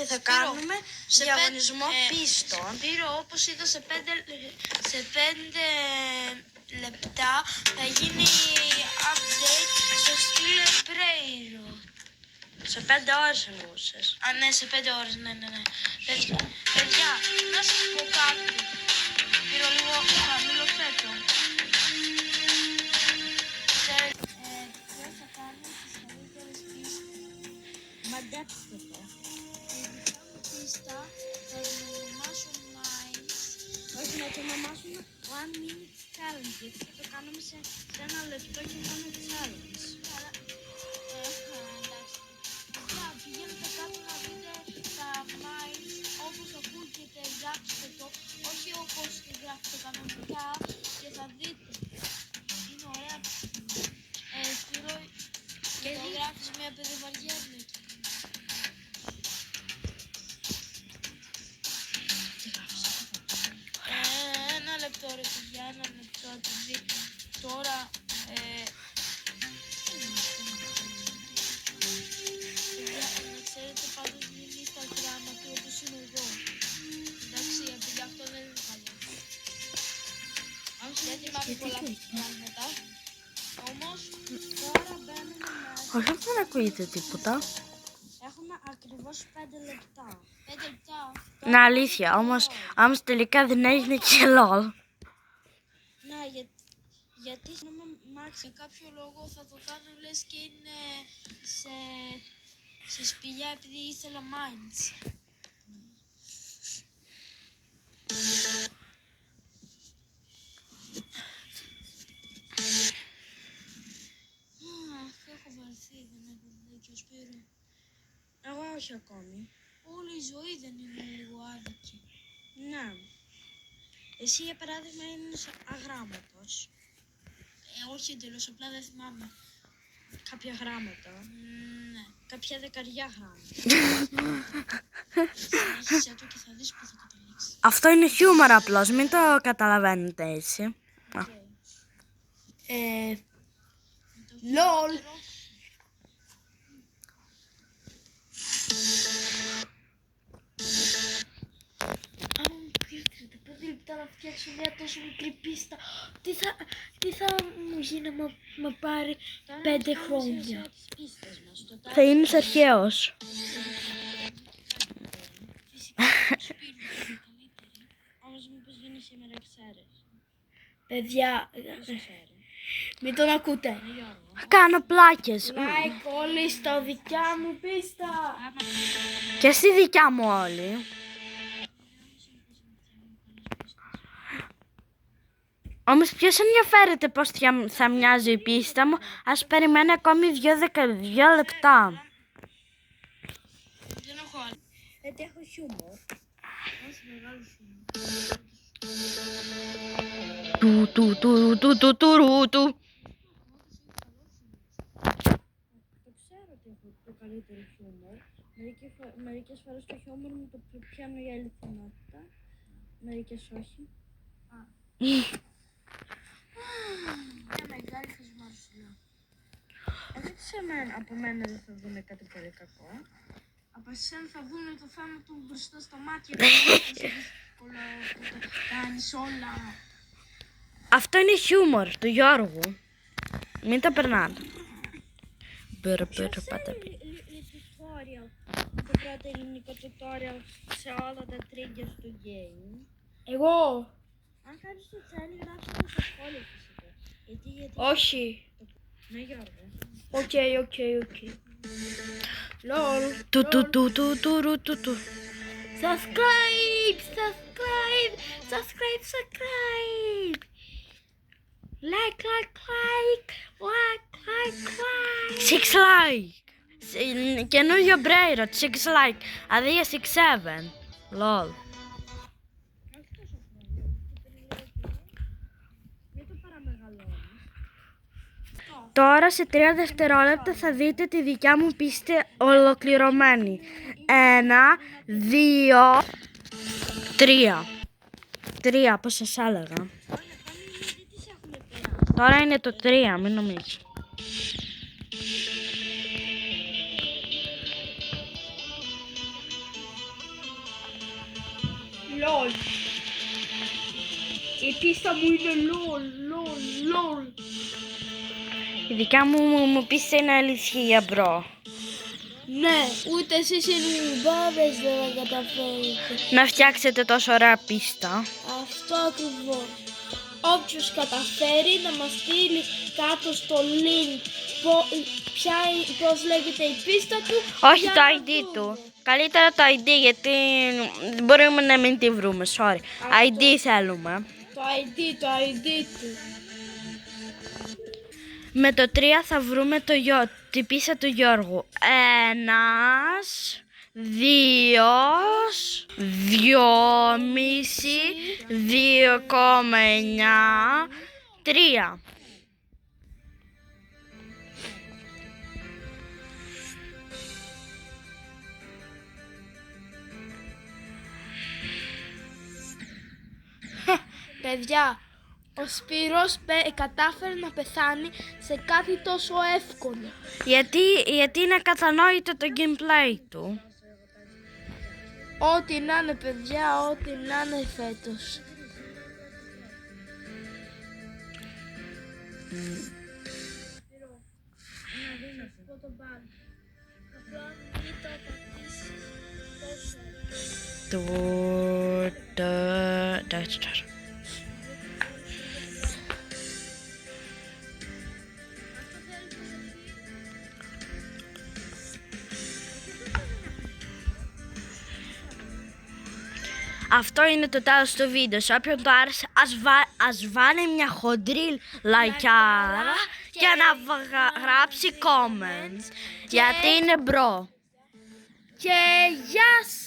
Και θα κάνουμε διαγωνισμό πίστων. Σπύρο, όπως είδα σε 5 λεπτά θα γίνει update στο στυλ Braille. Σε 5 ώρες εννοούσες. Α, ναι, σε 5 ώρες, ναι. Παιδιά, να σας πω κάτι. Σπύρο, λίγο χαμηλωθέ το. Ποιος θα κάνει τις καλύτερες πίστες. Μαντέψτε το. Πίστα θα ονομάσουν Minds. Όχι, να το ονομάσουμε 1 minute challenge, γιατί θα το κάνουμε σε 1 λεπτό και μόνο challenge. Καλά. Εντάξει. Παιδιά, πηγαίνετε κάτω να δείτε τα Minds όπως ακούγεται, γράψτε το, όχι όπως γράφετε κανονικά και θα δείτε. Είναι ωραία. Σπύρο, και το γράφεις μια περιβαριέμαι. Ένα λεπτό ρε παιδιά, ένα λεπτό τώρα να ξέρετε πάντως μην είστε αγράμματοι όπως είναι εγώ. Εντάξει, επειδή αυτό δεν είναι καλό. Δεν θυμάμαι πολλά πράγματα. Όμως Τώρα μπαίνουμε μέσα. Όχι, δεν ακούγεται τίποτα. Έχουμε ακριβώς 5 λεπτά. 5 λεπτά. Είναι αλήθεια, όμως τελικά δεν έγινε και λόλ. Ναι, γιατί έχουμε max. Σε κάποιο λόγο θα το κάνω λες και είναι σε σπηλιά επειδή ήθελα Minds. Έχω βαρθεί, δεν έχω δίκιο Σπύρο. Εγώ όχι ακόμη. Όλη η ζωή δεν είναι λίγο άδικη. Ναι. Εσύ για παράδειγμα είναι αγράμματος. Όχι εντελώς, απλά δεν θυμάμαι. Κάποια γράμματα. Ναι. Κάποια δεκαριά γράμματα. Συνέχισε το και θα δεις που θα καταλήξει. Αυτό είναι χιούμορ απλώς, μην το καταλαβαίνετε έτσι. LOL. Αν μου πήρετε 5 λεπτά να φτιάξω μια τόσο μικρή πίστα, τι θα μου γίνει να πάρει 5 χρόνια. Θα είναι αρχαίος. Όμως μήπως γίνει σήμερα ξέρεις. Παιδιά, μην τον ακούτε. Κάνω πλάκες. Like όλοι στο δικιά μου πίστα. Και στη δικιά μου όλοι. Όμως ποιος ενδιαφέρεται πώς θα μοιάζει η πίστα μου, ας περιμένει ακόμη 2 λεπτά. Δεν έχω άλλο. Γιατί έχω χιούμορ. Όχι μεγάλο χιούμορ. Του. Το ξέρω ότι έχω το καλύτερο χιούμορ. Μερικές φορές το χιούμορ μου το πιάνω για αληθινότητα. Μερικές όχι. Μια μεγάλη χασμάρσουλα. Γιατί από μένα δεν θα δούμε κάτι πολύ κακό. Από εσένα θα δουν το θάνατο μπροστά στα μάτια και το κάνεις όλα. Αυτό είναι χιούμορ του Γιώργου. Μην τα περνάτε. Tutorial. Το πρώτο ελληνικό tutorial σε όλα τα triggers του game. Εγώ. Αν κάνεις το θέλει γράψτε το στο σχόλιο φυσικά. Γιατί... Όχι. Ναι Γιώργο. Οκ. LOL. Του. Subscribe. Like. 6 like. Καινούριο Braille, 6 like. Αντί για 6-7. Lol. Μην το παραμεγαλώνεις. Τώρα σε 3 δευτερόλεπτα θα δείτε τη δικιά μου πίστη ολοκληρωμένη. 1, 2, 3. Πώς σας έλεγα. Τώρα είναι το 3, μην νομίζεις. Λολ. Η πίστα μου είναι λολ. Η δικιά μου πίστα είναι αλήθεια, μπρο. Ναι, ούτε εσείς οι νουμπάδες δεν θα καταφέρετε. Να φτιάξετε τόσο ωραία πίστα. Αυτό ακριβώς. Όποιος καταφέρει να μας στείλει κάτω στο link πώς λέγεται η πίστα του. Όχι για το να ID δούμε. του. Καλύτερα το ID γιατί μπορούμε να μην τη βρούμε. Sorry. ID θέλουμε. Το ID του. Με το 3 θα βρούμε την πίστα του Γιώργου. 1, 2, 2,5, 2,9, 3. Παιδιά, ο Σπύρος κατάφερε να πεθάνει σε κάτι τόσο εύκολο. Γιατί είναι κατανόητο το gameplay του. Ό,τι να είναι παιδιά, ό,τι να είναι φέτος. Αυτό είναι το τέλος του βίντεο. Σε όποιον το άρεσε, ας βάλει μια χοντρή λαϊκάρα και να γράψει comments. Γιατί είναι μπρο. Και γεια σας!